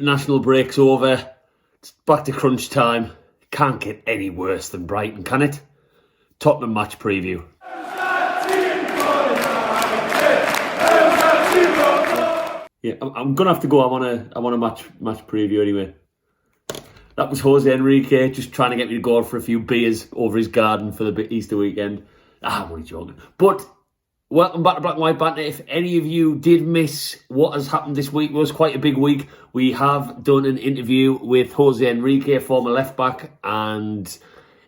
National break's over. It's back to crunch time. Can't get any worse than Brighton, can it? Tottenham match preview. Yeah, I'm gonna have to go. I want a match preview anyway. That was Jose Enrique just trying to get me to go out for a few beers over his garden for the Easter weekend. I'm only joking. But welcome back to Black and White Banter. If any of you did miss what has happened this week, it was quite a big week. We have done an interview with Jose Enrique, former left-back, and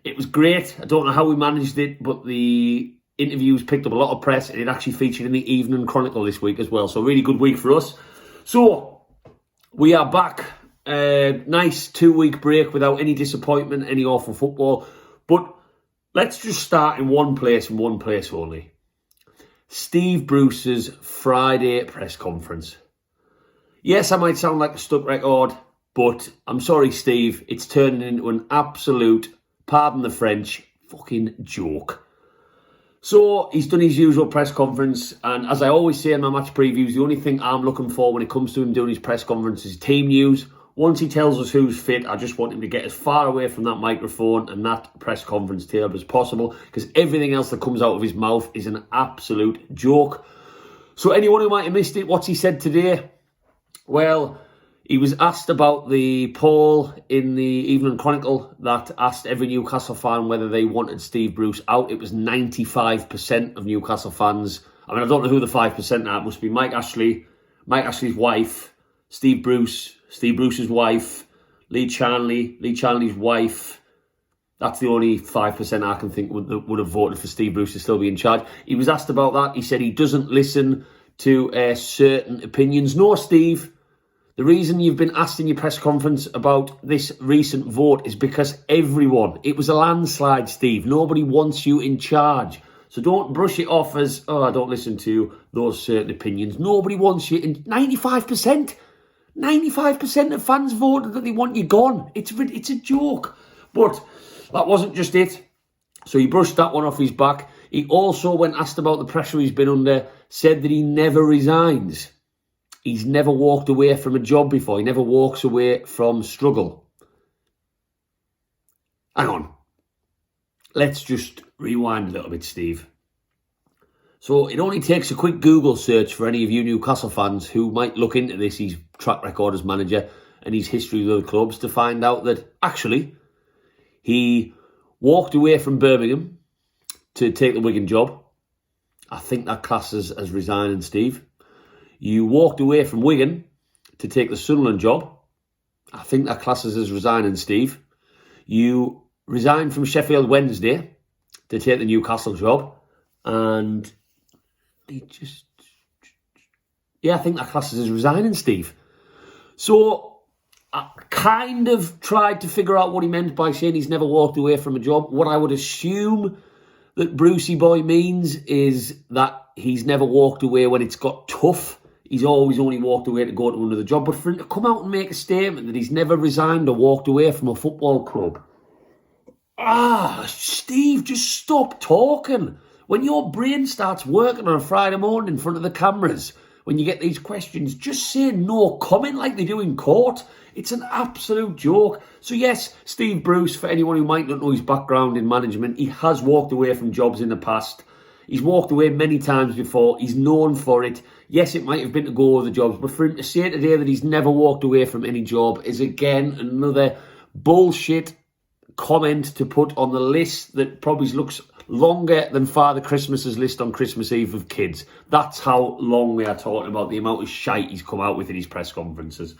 it was great. I don't know how we managed it, but the interviews picked up a lot of press, and it actually featured in the Evening Chronicle this week as well. So really good week for us. So we are back. Nice 2-week break without any disappointment, any awful football. But let's just start in one place and one place only. Steve Bruce's Friday press conference. Yes, I might sound like a stuck record, but I'm sorry, Steve. It's turning into an absolute, pardon the French, fucking joke. So he's done his usual press conference, and as I always say in my match previews, the only thing I'm looking for when it comes to him doing his press conference is team news. Once he tells us who's fit, I just want him to get as far away from that microphone and that press conference table as possible, because everything else that comes out of his mouth is an absolute joke. So anyone who might have missed it, what's he said today? Well, he was asked about the poll in the Evening Chronicle that asked every Newcastle fan whether they wanted Steve Bruce out. It was 95% of Newcastle fans. I mean, I don't know who the 5% are. It must be Mike Ashley's wife, Steve Bruce's wife, Lee Charnley's wife. That's the only 5% I can think would have voted for Steve Bruce to still be in charge. He was asked about that. He said he doesn't listen to certain opinions. No, Steve. The reason you've been asked in your press conference about this recent vote is because it was a landslide, Steve. Nobody wants you in charge. So don't brush it off as, I don't listen to those certain opinions. Nobody wants you in. 95%? 95% of fans voted that they want you gone. It's a joke. But that wasn't just it. So he brushed that one off his back. He also, when asked about the pressure he's been under, said that he never resigns. He's never walked away from a job before. He never walks away from struggle. Hang on. Let's just rewind a little bit, Steve. So it only takes a quick Google search for any of you Newcastle fans who might look into this, his track record as manager and his history with other clubs, to find out that actually he walked away from Birmingham to take the Wigan job. I think that classes as resigning, Steve. You walked away from Wigan to take the Sunderland job. I think that classes as resigning, Steve. You resigned from Sheffield Wednesday to take the Newcastle job. And I think that classes as resigning, Steve. So I kind of tried to figure out what he meant by saying he's never walked away from a job. What I would assume that Brucey boy means is that he's never walked away when it's got tough. He's always only walked away to go to another job. But for him to come out and make a statement that he's never resigned or walked away from a football club. Steve, just stop talking. When your brain starts working on a Friday morning in front of the cameras, when you get these questions, just say no comment like they do in court. It's an absolute joke. So yes, Steve Bruce, for anyone who might not know his background in management, he has walked away from jobs in the past. He's walked away many times before. He's known for it. Yes, it might have been to go over the jobs, but for him to say today that he's never walked away from any job is again another bullshit comment to put on the list that probably looks longer than Father Christmas's list on Christmas Eve of kids. That's how long we are talking about, the amount of shite he's come out with in his press conferences.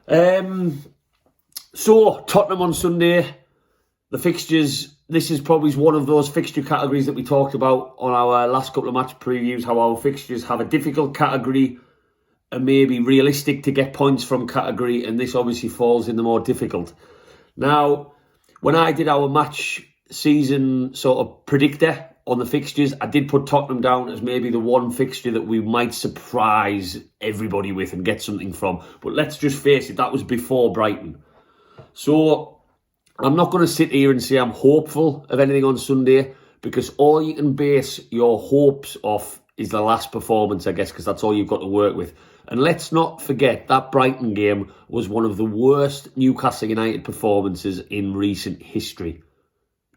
So, Tottenham on Sunday, the fixtures, this is probably one of those fixture categories that we talked about on our last couple of match previews, how our fixtures have a difficult category and maybe realistic to get points from category, and this obviously falls in the more difficult. Now, when I did our match season sort of predictor on the fixtures, I did put Tottenham down as maybe the one fixture that we might surprise everybody with and get something from. But let's just face it, that was before Brighton. So I'm not going to sit here and say I'm hopeful of anything on Sunday, because all you can base your hopes off is the last performance, I guess, because that's all you've got to work with. And let's not forget that Brighton game was one of the worst Newcastle United performances in recent history.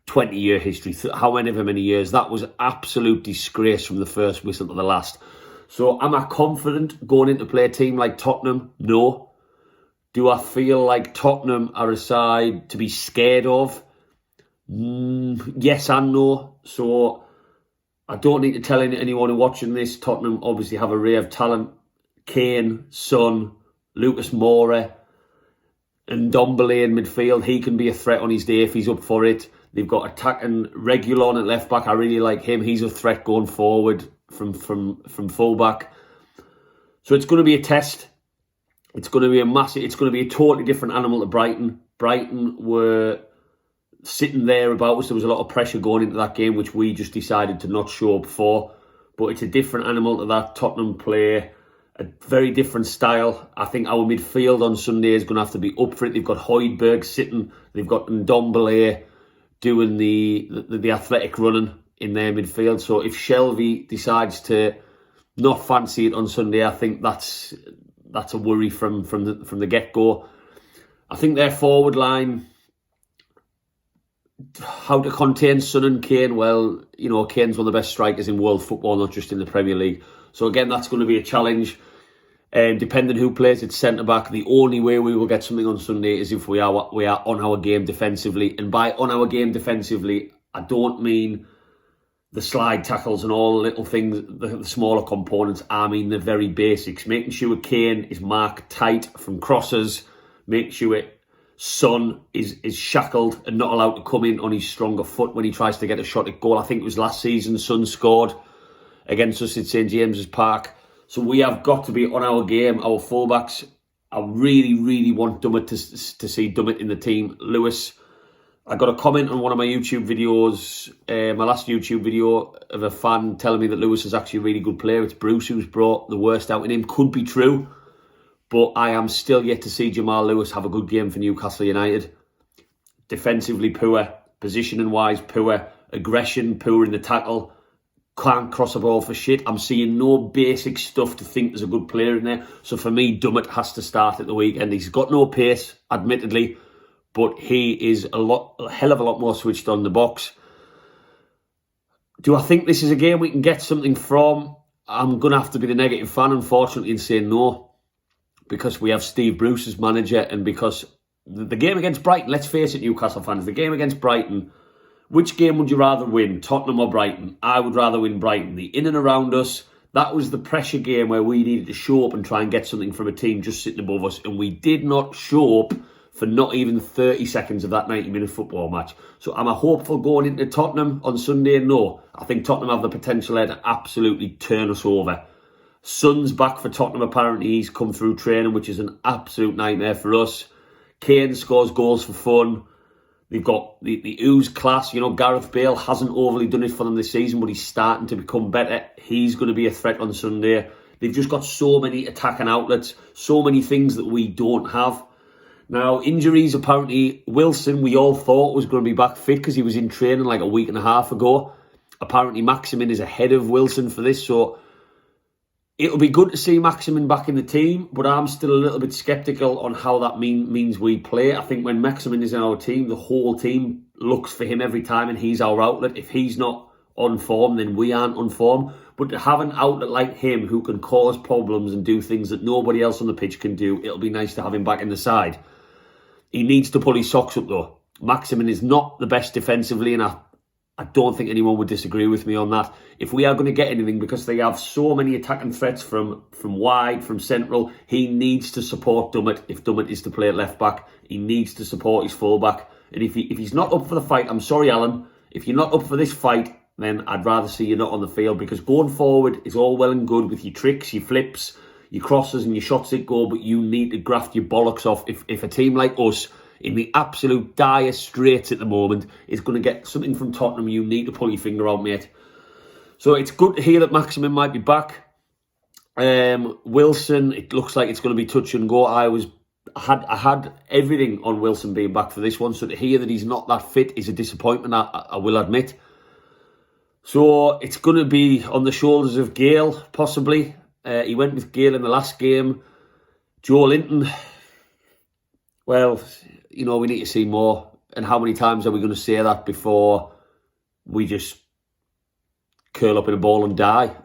20-year history, however many years. That was absolute disgrace from the first whistle to the last. So am I confident going into play a team like Tottenham? No. Do I feel like Tottenham are a side to be scared of? Yes and no. So I don't need to tell anyone watching this, Tottenham obviously have a array of talent. Kane, Son, Lucas Moura, and Ndombele in midfield. He can be a threat on his day if he's up for it. They've got attacking Reguilon at left back. I really like him. He's a threat going forward from full back. So it's going to be a test. It's going to be it's going to be a totally different animal to Brighton. Brighton were sitting there about us. There was a lot of pressure going into that game, which we just decided to not show up for. But it's a different animal to that. Tottenham play a very different style. I think our midfield on Sunday is going to have to be up for it. They've got Højbjerg sitting. They've got Ndombele doing the athletic running in their midfield. So if Shelvey decides to not fancy it on Sunday, I think that's a worry from the get-go. I think their forward line, how to contain Son and Kane. Well, you know, Kane's one of the best strikers in world football, not just in the Premier League. So again, that's going to be a challenge. Depending who plays at centre-back, the only way we will get something on Sunday is if we are on our game defensively. And by on our game defensively, I don't mean the slide tackles and all the little things, the smaller components. I mean the very basics. Making sure Kane is marked tight from crosses. Make sure Son is shackled and not allowed to come in on his stronger foot when he tries to get a shot at goal. I think it was last season Son scored against us at St James's Park. So we have got to be on our game. Our fullbacks, I really, really want Dummett to see Dummett in the team. Lewis, I got a comment on one of my YouTube videos, my last YouTube video, of a fan telling me that Lewis is actually a really good player. It's Bruce who's brought the worst out in him. Could be true, but I am still yet to see Jamal Lewis have a good game for Newcastle United. Defensively poor, positioning-wise poor, aggression poor in the tackle. Can't cross a ball for shit. I'm seeing no basic stuff to think there's a good player in there. So for me, Dummett has to start at the weekend. He's got no pace, admittedly, but he is a hell of a lot more switched on the box. Do I think this is a game we can get something from? I'm going to have to be the negative fan, unfortunately, and say no. Because we have Steve Bruce as manager, and because the game against Brighton, let's face it, Newcastle fans, the game against Brighton, which game would you rather win, Tottenham or Brighton? I would rather win Brighton. The in and around us, that was the pressure game where we needed to show up and try and get something from a team just sitting above us, and we did not show up for not even 30 seconds of that 90-minute football match. So am I hopeful going into Tottenham on Sunday? No. I think Tottenham have the potential there to absolutely turn us over. Son's back for Tottenham, apparently. He's come through training, which is an absolute nightmare for us. Kane scores goals for fun. They've got the ooze class. You know, Gareth Bale hasn't overly done it for them this season, but he's starting to become better. He's going to be a threat on Sunday. They've just got so many attacking outlets, so many things that we don't have. Now, injuries, apparently, Wilson, we all thought was going to be back fit because he was in training like a week and a half ago. Apparently, Maximin is ahead of Wilson for this, so it'll be good to see Maximin back in the team, but I'm still a little bit sceptical on how that means we play. I think when Maximin is in our team, the whole team looks for him every time and he's our outlet. If he's not on form, then we aren't on form. But to have an outlet like him who can cause problems and do things that nobody else on the pitch can do, it'll be nice to have him back in the side. He needs to pull his socks up though. Maximin is not the best defensively, and I don't think anyone would disagree with me on that. If we are going to get anything, because they have so many attacking threats from wide, from central, he needs to support Dummett. If Dummett is to play at left back, he needs to support his full back. And if he's not up for the fight, I'm sorry, Alan, if you're not up for this fight, then I'd rather see you not on the field, because going forward is all well and good with your tricks, your flips, your crosses and your shots at goal, but you need to graft your bollocks off. If a team like us, in the absolute dire straits at the moment, is going to get something from Tottenham, you need to pull your finger out, mate. So it's good to hear that Maximin might be back. Wilson, it looks like it's going to be touch and go. I had everything on Wilson being back for this one, so to hear that he's not that fit is a disappointment, I will admit. So it's going to be on the shoulders of Gale, possibly. He went with Gale in the last game. Joe Linton, well, you know, we need to see more. And how many times are we going to say that before we just curl up in a ball and die?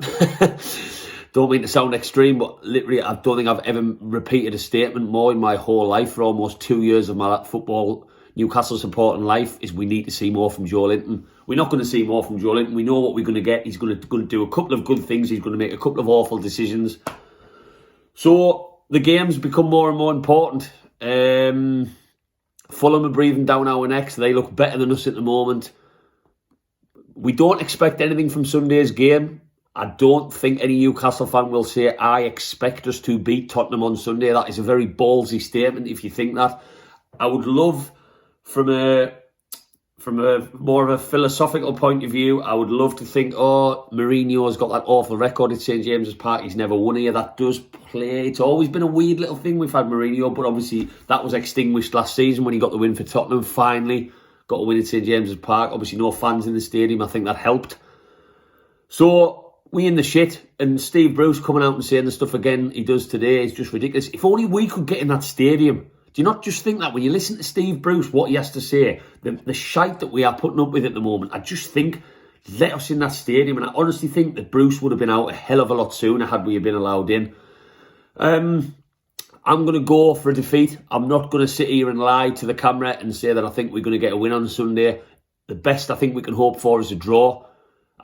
Don't mean to sound extreme, but literally I don't think I've ever repeated a statement more in my whole life for almost 2 years of my football Newcastle supporting life is we need to see more from Joe Linton. We're not going to see more from Joe Linton. We know what we're going to get. He's going to do a couple of good things. He's going to make a couple of awful decisions. So the games become more and more important. Fulham are breathing down our necks. They look better than us at the moment. We don't expect anything from Sunday's game. I don't think any Newcastle fan will say, I expect us to beat Tottenham on Sunday. That is a very ballsy statement if you think that. I would love, from a more of a philosophical point of view, I would love to think, Mourinho's got that awful record at St James's Park. He's never won here. That does play. It's always been a weird little thing we've had Mourinho, but obviously that was extinguished last season when he got the win for Tottenham. Finally got a win at St James's Park. Obviously no fans in the stadium. I think that helped. So we in the shit, and Steve Bruce coming out and saying the stuff again he does today is just ridiculous. If only we could get in that stadium. Do you not just think that when you listen to Steve Bruce, what he has to say, the shite that we are putting up with at the moment, I just think, let us in that stadium. And I honestly think that Bruce would have been out a hell of a lot sooner had we been allowed in. I'm going to go for a defeat. I'm not going to sit here and lie to the camera and say that I think we're going to get a win on Sunday. The best I think we can hope for is a draw.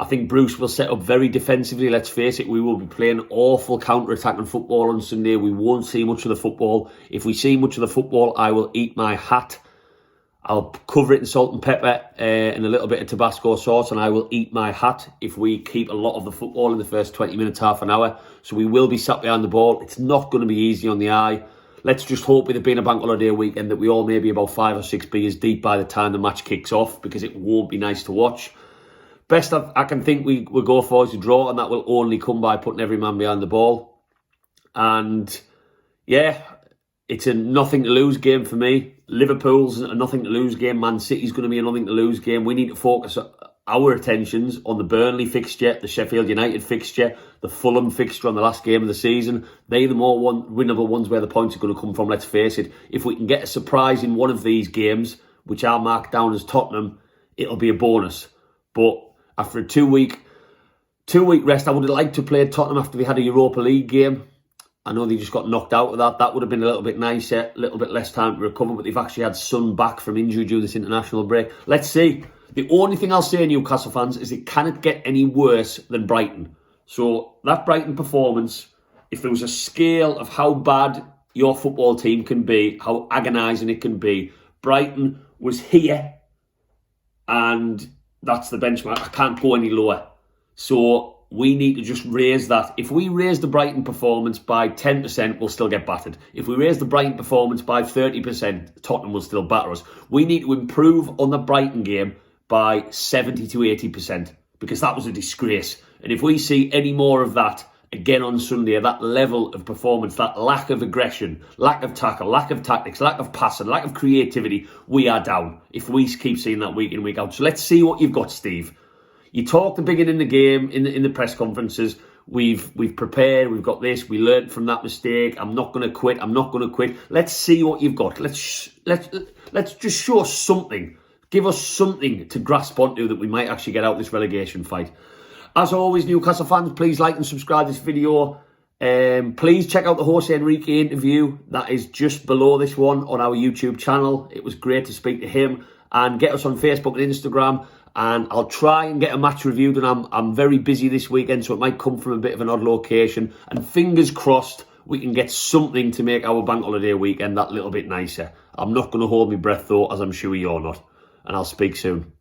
I think Bruce will set up very defensively. Let's face it, we will be playing awful counter-attacking football on Sunday. We won't see much of the football. If we see much of the football, I will eat my hat. I'll cover it in salt and pepper and a little bit of Tabasco sauce, and I will eat my hat if we keep a lot of the football in the first 20 minutes, half an hour. So we will be sat behind the ball. It's not going to be easy on the eye. Let's just hope with it being a bank holiday weekend that we all may be about 5 or 6 beers deep by the time the match kicks off, because it won't be nice to watch. Best I can think we will go for is a draw, and that will only come by putting every man behind the ball. And yeah, it's a nothing to lose game for me. Liverpool's a nothing to lose game. Man City's going to be a nothing to lose game. We need to focus our attentions on the Burnley fixture, the Sheffield United fixture, the Fulham fixture on the last game of the season. They're the more winnable ones where the points are going to come from, let's face it. If we can get a surprise in one of these games, which I'll mark down as Tottenham, it'll be a bonus. But after a two-week rest, I would have liked to play Tottenham after they had a Europa League game. I know they just got knocked out of that. That would have been a little bit nicer, a little bit less time to recover, but they've actually had Son back from injury during this international break. Let's see. The only thing I'll say, Newcastle fans, is it cannot get any worse than Brighton. So that Brighton performance, if there was a scale of how bad your football team can be, how agonising it can be, Brighton was here, and that's the benchmark. I can't go any lower. So we need to just raise that. If we raise the Brighton performance by 10%, we'll still get battered. If we raise the Brighton performance by 30%, Tottenham will still batter us. We need to improve on the Brighton game by 70 to 80%, because that was a disgrace. And if we see any more of that again on Sunday, that level of performance, that lack of aggression, lack of tackle, lack of tactics, lack of passing, lack of creativity, we are down if we keep seeing that week in, week out. So let's see what you've got, Steve. You talked the beginning of the game in the press conferences. We've prepared. We've got this. We learned from that mistake. I'm not going to quit. I'm not going to quit. Let's see what you've got. Let's just show us something. Give us something to grasp onto that we might actually get out this relegation fight. As always, Newcastle fans, please like and subscribe to this video. Please check out the Jose Enrique interview. That is just below this one on our YouTube channel. It was great to speak to him. And get us on Facebook and Instagram. And I'll try and get a match reviewed. And I'm very busy this weekend, so it might come from a bit of an odd location. And fingers crossed, we can get something to make our bank holiday weekend that little bit nicer. I'm not going to hold my breath, though, as I'm sure you're not. And I'll speak soon.